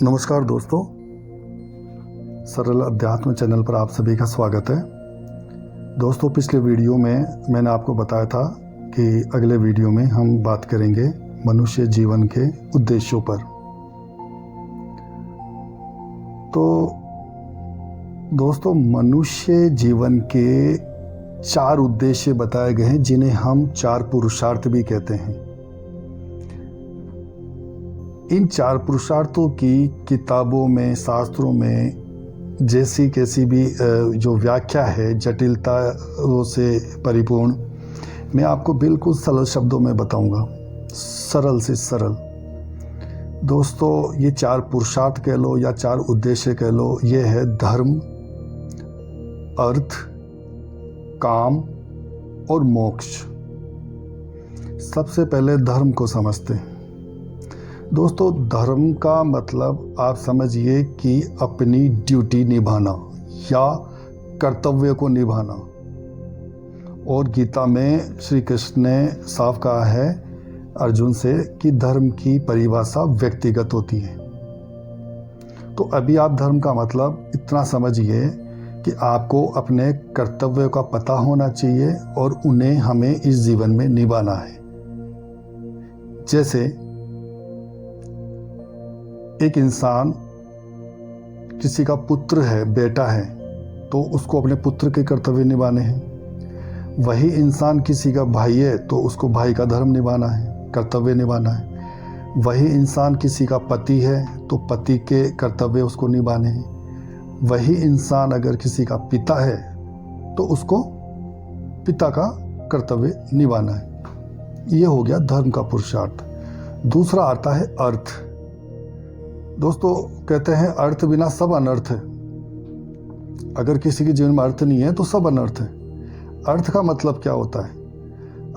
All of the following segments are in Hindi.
नमस्कार दोस्तों, सरल अध्यात्म चैनल पर आप सभी का स्वागत है। दोस्तों, पिछले वीडियो में मैंने आपको बताया था कि अगले वीडियो में हम बात करेंगे मनुष्य जीवन के उद्देश्यों पर। तो दोस्तों, मनुष्य जीवन के 4 उद्देश्य बताए गए हैं, जिन्हें हम 4 पुरुषार्थ भी कहते हैं। इन 4 पुरुषार्थों की किताबों में, शास्त्रों में जैसी कैसी भी जो व्याख्या है, जटिलता से परिपूर्ण, मैं आपको बिल्कुल सरल शब्दों में बताऊंगा, सरल से सरल। दोस्तों, ये 4 पुरुषार्थ कह लो या 4 उद्देश्य कह लो, ये है धर्म, अर्थ, काम और मोक्ष। सबसे पहले धर्म को समझते हैं। दोस्तों, धर्म का मतलब आप समझिए कि अपनी ड्यूटी निभाना या कर्तव्य को निभाना। और गीता में श्री कृष्ण ने साफ कहा है अर्जुन से कि धर्म की परिभाषा व्यक्तिगत होती है। तो अभी आप धर्म का मतलब इतना समझिए कि आपको अपने कर्तव्य का पता होना चाहिए और उन्हें हमें इस जीवन में निभाना है। जैसे एक इंसान किसी का पुत्र है, बेटा है, तो उसको अपने पुत्र के कर्तव्य निभाने हैं। वही इंसान किसी का भाई है तो उसको भाई का धर्म निभाना है, कर्तव्य निभाना है। वही इंसान किसी का पति है तो पति के कर्तव्य उसको निभाने हैं। वही इंसान अगर किसी का पिता है तो उसको पिता का कर्तव्य निभाना है। ये हो गया धर्म का पुरुषार्थ। दूसरा आता है अर्थ। दोस्तों, कहते हैं अर्थ बिना सब अनर्थ है। अगर किसी के जीवन में अर्थ नहीं है तो सब अनर्थ है। अर्थ का मतलब क्या होता है?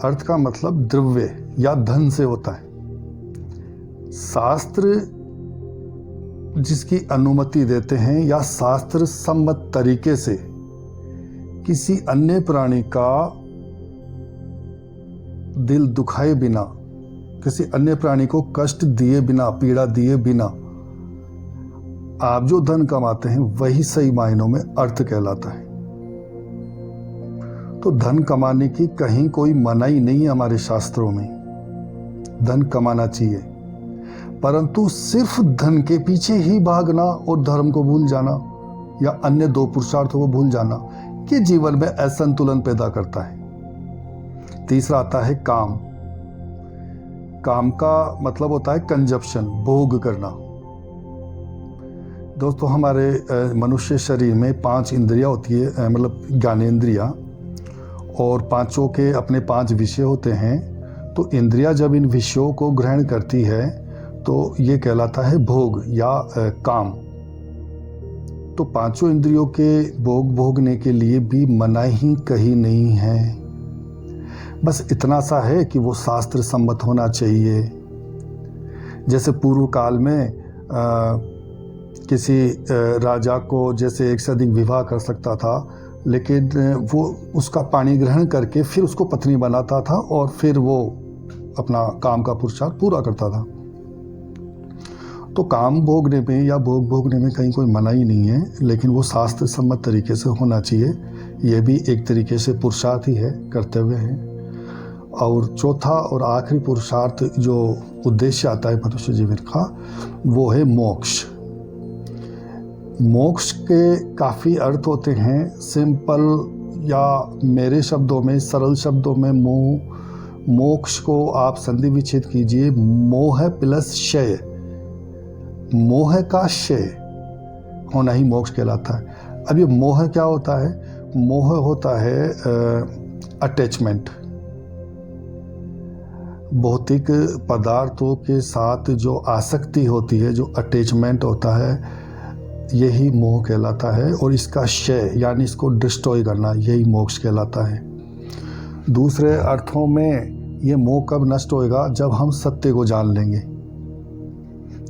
अर्थ का मतलब द्रव्य या धन से होता है। शास्त्र जिसकी अनुमति देते हैं या शास्त्र सम्मत तरीके से किसी अन्य प्राणी का दिल दुखाए बिना, किसी अन्य प्राणी को कष्ट दिए बिना, पीड़ा दिए बिना आप जो धन कमाते हैं वही सही मायनों में अर्थ कहलाता है। तो धन कमाने की कहीं कोई मनाही नहीं है हमारे शास्त्रों में। धन कमाना चाहिए, परंतु सिर्फ धन के पीछे ही भागना और धर्म को भूल जाना या अन्य 2 पुरुषार्थों को भूल जाना, ये जीवन में असंतुलन पैदा करता है। तीसरा आता है काम। काम का मतलब होता है कंजप्शन, भोग करना। दोस्तों, हमारे मनुष्य शरीर में 5 इंद्रियां होती है, मतलब ज्ञानेंद्रियां, और पांचों के अपने 5 विषय होते हैं। तो इंद्रियां जब इन विषयों को ग्रहण करती है तो ये कहलाता है भोग या काम। तो पांचों इंद्रियों के भोग भोगने के लिए भी मनाही कहीं नहीं है। बस इतना सा है कि वो शास्त्र सम्मत होना चाहिए। जैसे पूर्व काल में किसी राजा को जैसे 1 से अधिक विवाह कर सकता था, लेकिन वो उसका पाणी ग्रहण करके फिर उसको पत्नी बनाता था और फिर वो अपना काम का पुरुषार्थ पूरा करता था। तो काम भोगने में या भोग भोगने में कहीं कोई मनाही नहीं है, लेकिन वो शास्त्र सम्मत तरीके से होना चाहिए। ये भी एक तरीके से पुरुषार्थ ही है, कर्तव्य है। और चौथा और आखिरी पुरुषार्थ जो उद्देश्य आता है मनुष्य जीवन का, वो है मोक्ष। मोक्ष के काफ़ी अर्थ होते हैं। सिंपल या मेरे शब्दों में, सरल शब्दों में, मोक्ष को आप संधि विच्छेद कीजिए, मोह प्लस क्षय। मोह का क्षय होना ही मोक्ष कहलाता है। अब ये मोह क्या होता है? मोह होता है अटैचमेंट। भौतिक पदार्थों के साथ जो आसक्ति होती है, जो अटैचमेंट होता है, यही मोह कहलाता है। और इसका क्षय यानी इसको डिस्ट्रॉय करना, यही मोक्ष कहलाता है। दूसरे अर्थों में ये मोह कब नष्ट होएगा? जब हम सत्य को जान लेंगे।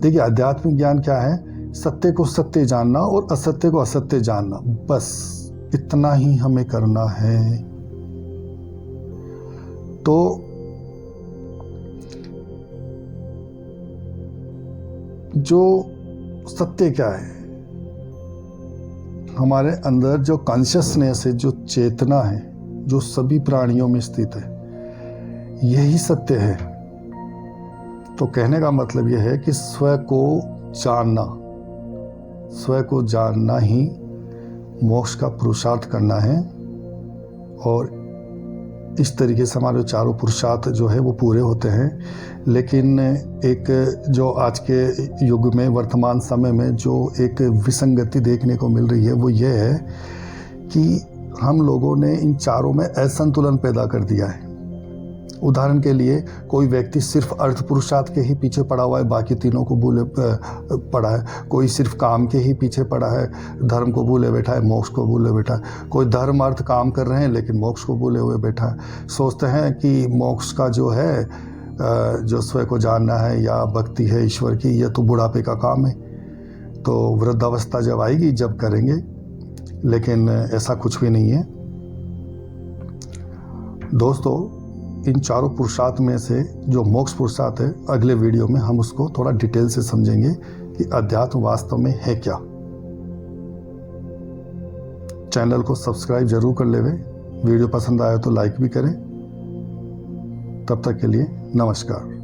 देखिए, आध्यात्मिक ज्ञान क्या है? सत्य को सत्य जानना और असत्य को असत्य जानना, बस इतना ही हमें करना है। तो जो सत्य क्या है? हमारे अंदर जो कॉन्शियसनेस है, जो चेतना है, जो सभी प्राणियों में स्थित है, यही सत्य है। तो कहने का मतलब यह है कि स्व को जानना ही मोक्ष का पुरुषार्थ करना है। और इस तरीके से हमारे चारों पुरुषार्थ जो है वो पूरे होते हैं। लेकिन एक जो आज के युग में, वर्तमान समय में जो एक विसंगति देखने को मिल रही है, वो ये है कि हम लोगों ने इन चारों में असंतुलन पैदा कर दिया है। उदाहरण के लिए, कोई व्यक्ति सिर्फ अर्थ पुरुषार्थ के ही पीछे पड़ा हुआ है, बाकी तीनों को भूले पड़ा है। कोई सिर्फ काम के ही पीछे पड़ा है, धर्म को भूले बैठा है, मोक्ष को भूले बैठा है। कोई धर्म अर्थ काम कर रहे हैं लेकिन मोक्ष को भूले हुए बैठा है। सोचते हैं कि मोक्ष का जो है, जो स्वयं को जानना है या भक्ति है ईश्वर की, यह तो बुढ़ापे का काम है, तो वृद्धावस्था जब आएगी जब करेंगे। लेकिन ऐसा कुछ भी नहीं है दोस्तों। इन चारों पुरुषार्थ में से जो मोक्ष पुरुषार्थ है, अगले वीडियो में हम उसको थोड़ा डिटेल से समझेंगे कि अध्यात्म वास्तव में है क्या। चैनल को सब्सक्राइब जरूर कर लेवे, वीडियो पसंद आया तो लाइक भी करें। तब तक के लिए नमस्कार।